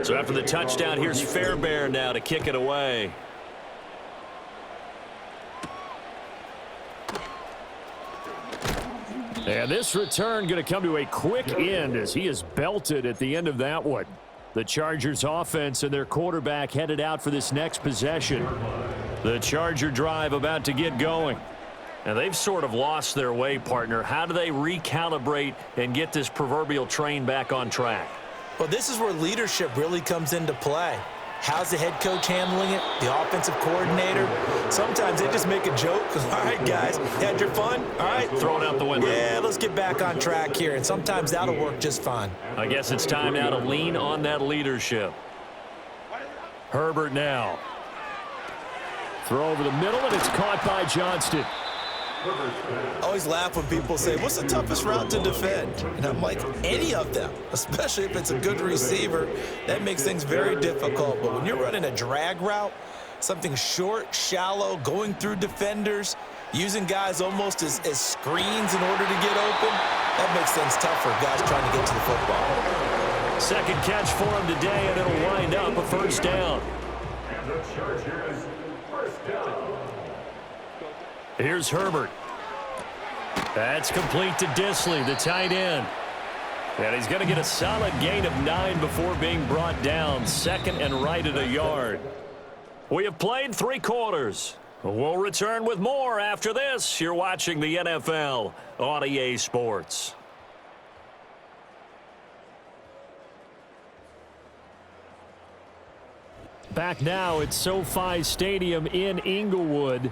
So after the touchdown, here's Fairbairn now to kick it away. And this return going to come to a quick end as he is belted at the end of that one. The Chargers offense and their quarterback headed out for this next possession. The Charger drive about to get going. And they've sort of lost their way, partner. How do they recalibrate and get this proverbial train back on track? Well, this is where leadership really comes into play. How's the head coach handling it? The offensive coordinator? Sometimes they just make a joke. All right, guys, had your fun? All right. Throw it out the window. Yeah, let's get back on track here. And sometimes that'll work just fine. I guess it's time now to lean on that leadership. Herbert now. Throw over the middle, and it's caught by Johnston. I always laugh when people say, what's the toughest route to defend? And I'm like, any of them, especially if it's a good receiver. That makes things very difficult. But when you're running a drag route, something short, shallow, going through defenders, using guys almost as screens in order to get open, that makes things tough for guys trying to get to the football. Second catch for him today, and it'll wind up a 1st down. And the Chargers 1st down. Here's Herbert. That's complete to Disley, the tight end. And he's going to get a solid gain of 9 before being brought down. 2nd and right at a yard. We have played 3 quarters. We'll return with more after this. You're watching the NFL on EA Sports. Back now at SoFi Stadium in Inglewood.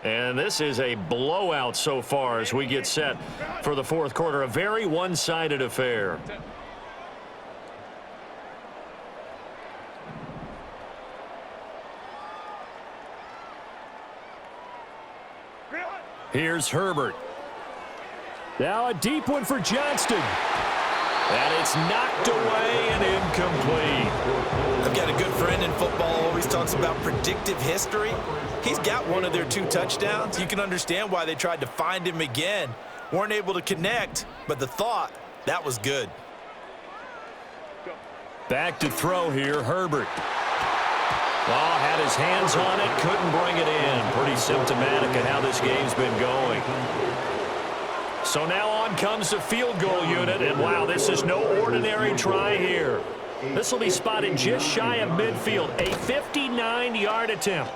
And this is a blowout so far as we get set for the fourth quarter. A very one-sided affair. Here's Herbert. Now a deep one for Johnston. And it's knocked away and incomplete. I've got a good friend in football, always talks about predictive history. He's got one of their 2 touchdowns. You can understand why they tried to find him again. Weren't able to connect, but the thought, that was good. Back to throw here, Herbert. Oh, had his hands on it, couldn't bring it in. Pretty symptomatic of how this game's been going. So now on comes the field goal unit, and wow, this is no ordinary try here. This will be spotted just shy of midfield, a 59-yard attempt.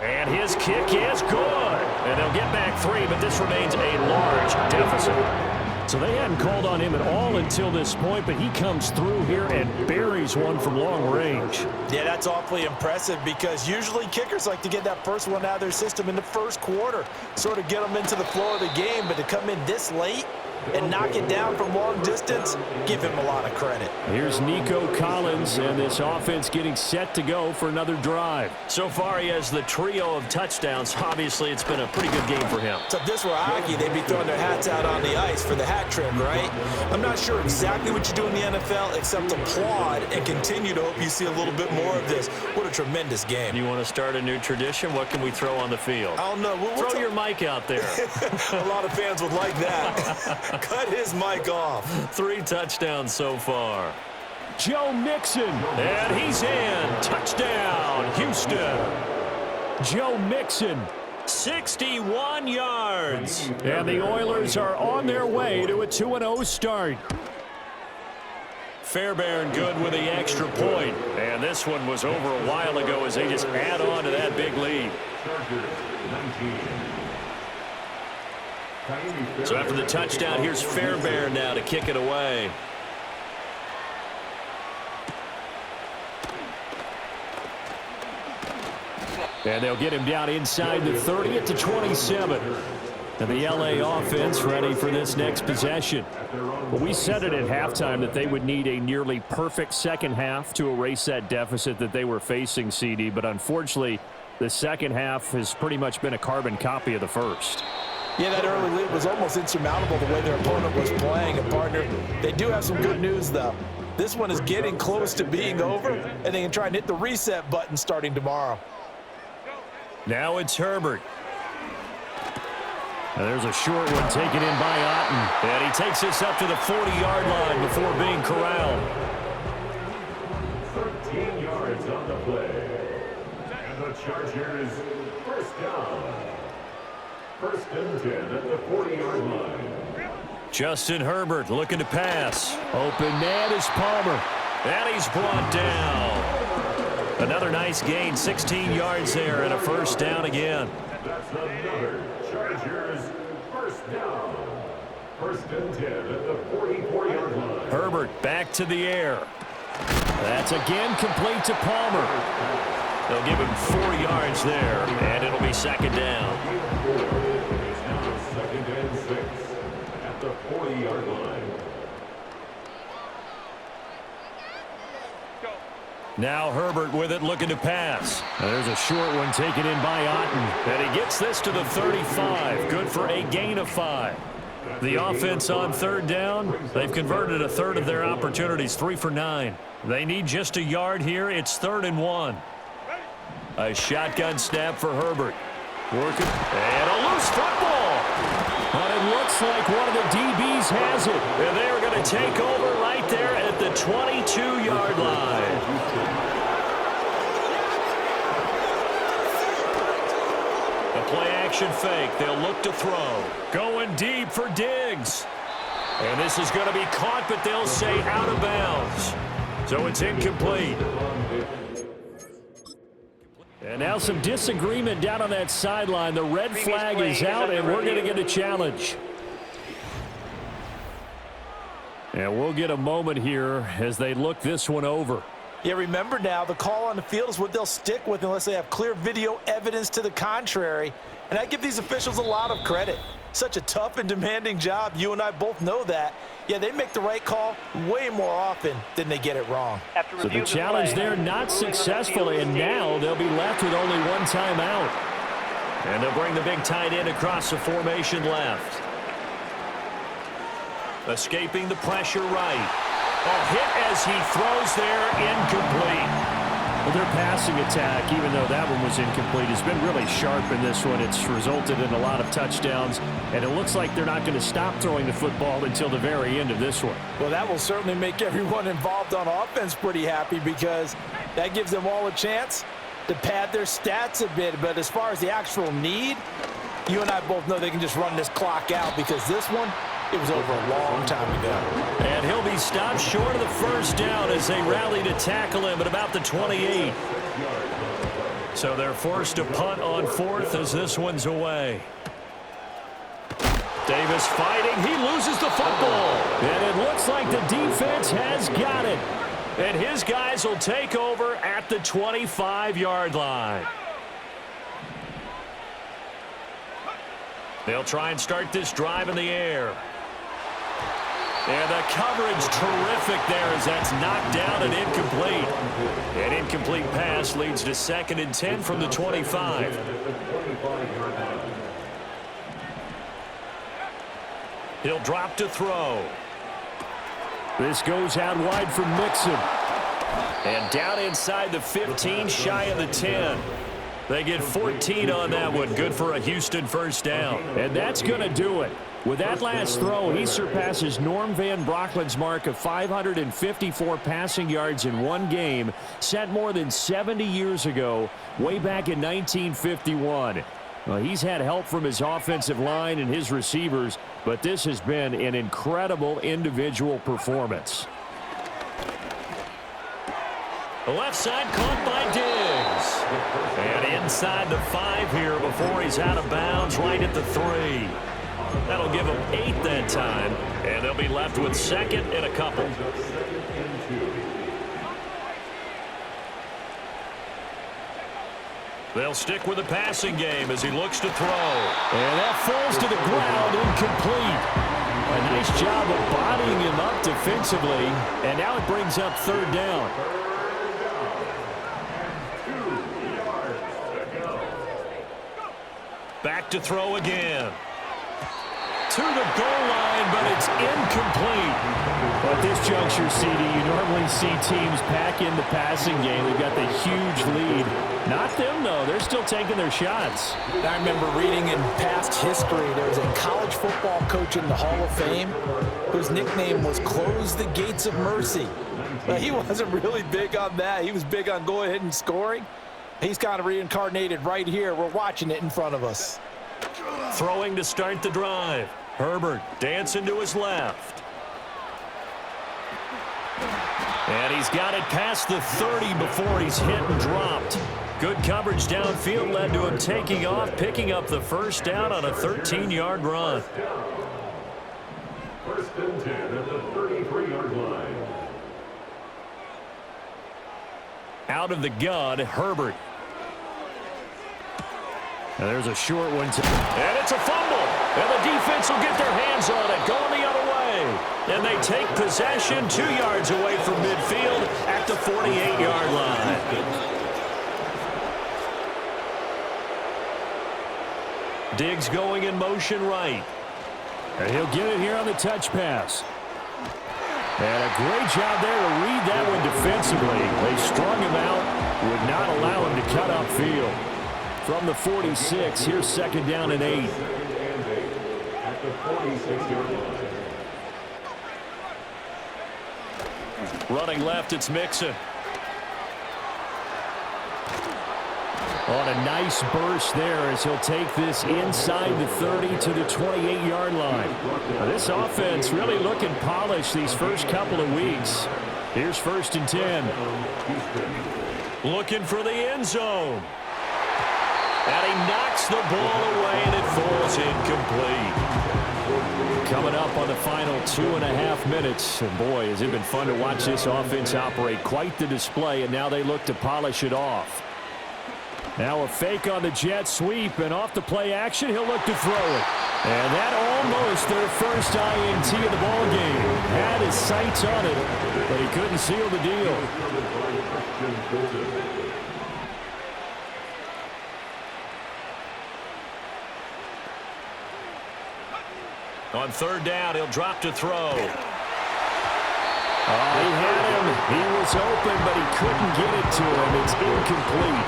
And his kick is good. And they'll get back 3, but this remains a large deficit. So they hadn't called on him at all until this point, but he comes through here and buries one from long range. Yeah, that's awfully impressive because usually kickers like to get that first one out of their system in the first quarter, sort of get them into the flow of the game, but to come in this late and knock it down from long distance, give him a lot of credit. Here's Nico Collins, and this offense getting set to go for another drive. So far, he has the trio of touchdowns. Obviously, it's been a pretty good game for him. So if this were hockey, they'd be throwing their hats out on the ice for the hat trick, right? I'm not sure exactly what you do in the NFL except applaud and continue to hope you see a little bit more of this. What a tremendous game. You want to start a new tradition? What can we throw on the field? I don't know. Throw your mic out there. A lot of fans would like that. Cut his mic off. 3 touchdowns so far. Joe Mixon. And he's in. Touchdown, Houston. Joe Mixon. 61 yards. And the Oilers are on their way to a 2-0 start. Fairbairn good with the extra point. And this one was over a while ago as they just add on to that big lead. So after the touchdown, here's Fairbairn now to kick it away. And they'll get him down inside the 30 at the 27. And the LA offense ready for this next possession. Well, we said it at halftime that they would need a nearly perfect second half to erase that deficit that they were facing, CD. But unfortunately, the second half has pretty much been a carbon copy of the first. Yeah, that early lead was almost insurmountable the way their opponent was playing. And, partner, they do have some good news, though. This one is getting close to being over, and they can try and hit the reset button starting tomorrow. Now it's Herbert. And there's a short one taken in by Otten. And he takes this up to the 40-yard line before being corralled. 13 yards on the play. And the Chargers first down. First and 10 at the 40-yard line. Justin Herbert looking to pass. Open man is Palmer. And he's brought down. Another nice gain, 16 yards there, and a first down again. That's another Chargers first down. First and 10 at the 44-yard line. Herbert back to the air. That's again complete to Palmer. They'll give him 4 yards there, and it'll be second down. It's now second and 6 at the 40-yard line. Now Herbert with it, looking to pass. And there's a short one taken in by Otten. And he gets this to the 35. Good for a gain of 5. The offense on third down, they've converted a third of their opportunities, 3 for 9. They need just a yard here. It's 3rd and 1. A shotgun snap for Herbert. Working. And a loose football. But it looks like one of the DBs has it. And they're going to take over right there at the 22-yard line. A play-action fake. They'll look to throw. Going deep for Diggs. And this is going to be caught, but they'll say out of bounds. So it's incomplete. And now some disagreement down on that sideline. The red flag is out, and we're going to get a challenge. And we'll get a moment here as they look this one over. Yeah, remember now, the call on the field is what they'll stick with unless they have clear video evidence to the contrary. And I give these officials a lot of credit. Such a tough and demanding job. You and I both know that. Yeah, they make the right call way more often than they get it wrong. So the challenge there not successful, and now they'll be left with only one timeout. And they'll bring the big tight end across the formation left. Escaping the pressure right. A hit as he throws there, incomplete. Well, their passing attack, even though that one was incomplete, has been really sharp in this one. It's resulted in a lot of touchdowns, and it looks like they're not going to stop throwing the football until the very end of this one. Well, that will certainly make everyone involved on offense pretty happy because that gives them all a chance to pad their stats a bit. But as far as the actual need, you and I both know they can just run this clock out because this one, it was over a long time ago. And he'll be stopped short of the first down as they rally to tackle him at about the 28. So they're forced to punt on fourth as this one's away. Davis fighting. He loses the football. And it looks like the defense has got it. And his guys will take over at the 25-yard line. They'll try and start this drive in the air. And the coverage terrific there as that's knocked down and incomplete. An incomplete pass leads to 2nd and 10 from the 25. He'll drop to throw. This goes out wide for Mixon. And down inside the 15, shy of the 10. They get 14 on that one. Good for a Houston first down. And that's going to do it. With that last throw, he surpasses Norm Van Brocklin's mark of 554 passing yards in one game, set more than 70 years ago, way back in 1951. Well, he's had help from his offensive line and his receivers, but this has been an incredible individual performance. The left side caught by Diggs. And inside the 5 here before he's out of bounds right at the 3. That'll give them 8 that time, and they'll be left with 2nd and a couple. They'll stick with the passing game as he looks to throw. And that falls to the ground, incomplete. A nice job of bodying him up defensively, and now it brings up 3rd down. Back to throw again. To the goal line, but it's incomplete. At this juncture, CD, you normally see teams pack in the passing game. They've got the huge lead. Not them, though. They're still taking their shots. I remember reading in past history, there was a college football coach in the Hall of Fame whose nickname was Close the Gates of Mercy. But he wasn't really big on that. He was big on go ahead and scoring. He's kind of reincarnated right here. We're watching it in front of us. Throwing to start the drive. Herbert dancing to his left. And he's got it past the 30 before he's hit and dropped. Good coverage downfield led to him taking off, picking up the first down on a 13-yard run. 1st and 10 at the 33-yard line. Out of the gun, Herbert. And there's a short one. And it's a fumble. And the defense will get their hands on it, going the other way. And they take possession 2 yards away from midfield at the 48-yard line. Diggs going in motion right. And he'll get it here on the touch pass. And a great job there to read that one defensively. They strung him out, would not allow him to cut upfield. From the 46, here's 2nd down and 8. At the 46-yard line. Running left, it's Mixon. On a nice burst there as he'll take this inside the 30 to the 28-yard line. Now this offense really looking polished these first couple of weeks. Here's 1st and 10. Looking for the end zone. And he knocks the ball away, and it falls incomplete. Coming up on the final 2.5 minutes. And boy, has it been fun to watch this offense operate. Quite the display, and now they look to polish it off. Now a fake on the jet sweep, and off the play action, he'll look to throw it. And that almost their first INT of the ball game. Had his sights on it, but he couldn't seal the deal. On third down, he'll drop to throw. He had him. He was open, but he couldn't get it to him. It's incomplete.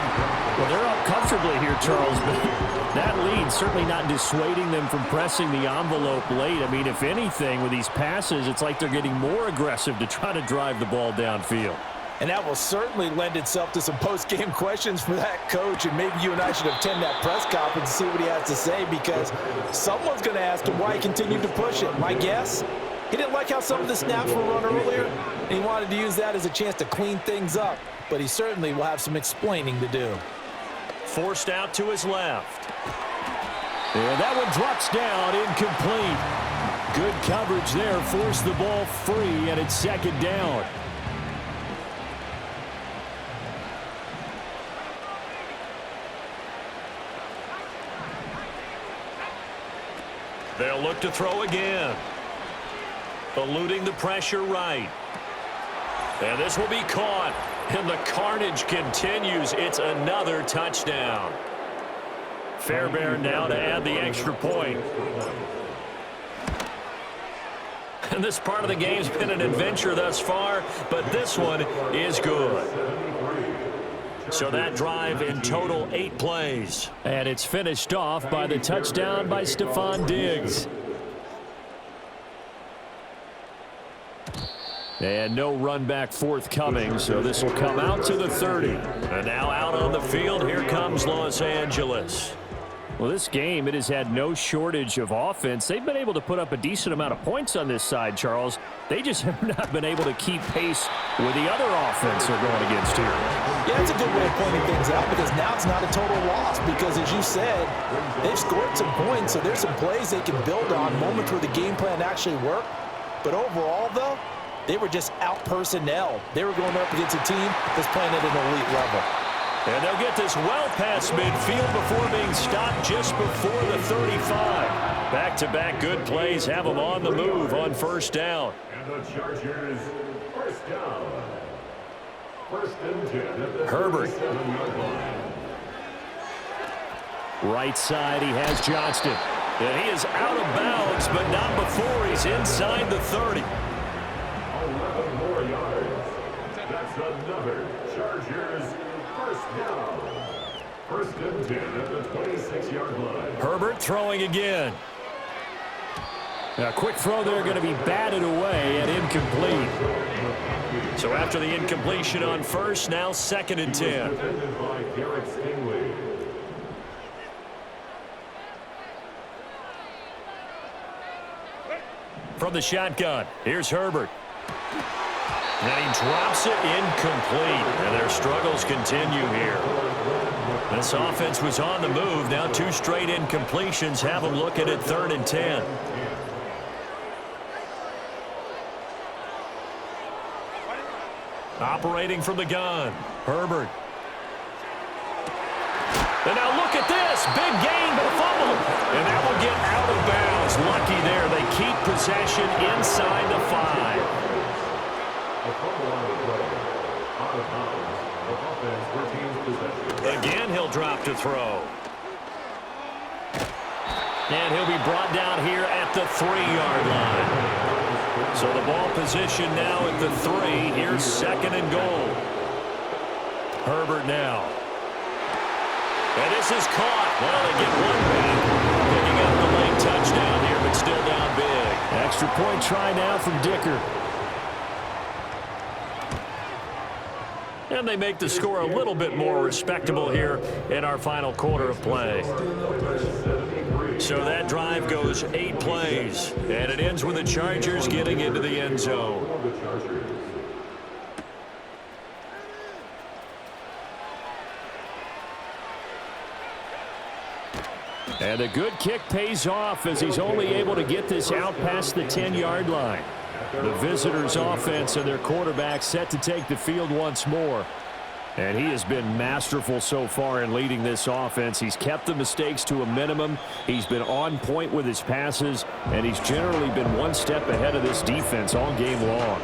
Well, they're up comfortably here, Charles, but that lead certainly not dissuading them from pressing the envelope late. I mean, if anything, with these passes, it's like they're getting more aggressive to try to drive the ball downfield. And that will certainly lend itself to some post-game questions for that coach, and maybe you and I should attend that press conference and see what he has to say, because someone's going to ask him why he continued to push it. My guess, he didn't like how some of the snaps were run earlier, and he wanted to use that as a chance to clean things up, but he certainly will have some explaining to do. Forced out to his left. And that one drops down, incomplete. Good coverage there, forced the ball free, and it's second down. They'll look to throw again. Eluding the pressure right. And this will be caught. And the carnage continues. It's another touchdown. Fairbairn now to add the extra point. And this part of the game's been an adventure thus far, but this one is good. So that drive in total 8 plays. And it's finished off by the touchdown by Stephon Diggs. And no run back forthcoming, so this will come out to the 30. And now out on the field, here comes Los Angeles. Well, this game, it has had no shortage of offense. They've been able to put up a decent amount of points on this side, Charles. They just have not been able to keep pace with the other offense they're going against here. Yeah, that's a good way of pointing things out, because now it's not a total loss, because as you said, they've scored some points, so there's some plays they can build on, moments where the game plan actually worked. But overall, though, they were just out-personnel. They were going up against a team that's playing at an elite level. And they'll get this well past midfield before being stopped just before the 35. Back-to-back good plays have them on the move on first down. And the Chargers, first down. First and 10 at the Herbert. 37-yard line. Right side, he has Johnston. And he is out of bounds, but not before he's inside the 30. 11 more yards. That's another Chargers first down. First and 10 at the 26-yard line. Herbert throwing again. A quick throw there, going to be batted away and incomplete. So after the incompletion on first, now second and 10. Defended by Garrett Stingley. From the shotgun, here's Herbert. And he drops it incomplete. And their struggles continue here. This offense was on the move. Now 2 straight incompletions have them looking at third and 10. Operating from the gun, Herbert. And now look at this. Big gain, but a fumble. And that will get out of bounds. Lucky there. They keep possession inside the 5. A fumble on the play. Out of bounds. The offense retains possession. Again, he'll drop to throw. And he'll be brought down here at the 3-yard line. So the ball position now at the 3. Here's second and goal. Herbert now. And this is caught. Well, they get one back. Picking up the late touchdown here, but still down big. Extra point try now from Dicker. And they make the score a little bit more respectable here in our final quarter of play. So that drive goes 8 plays, and it ends with the Chargers getting into the end zone. And the good kick pays off as he's only able to get this out past the 10-yard line. The visitors' offense and their quarterback set to take the field once more. And he has been masterful so far in leading this offense. He's kept the mistakes to a minimum. He's been on point with his passes, and he's generally been one step ahead of this defense all game long.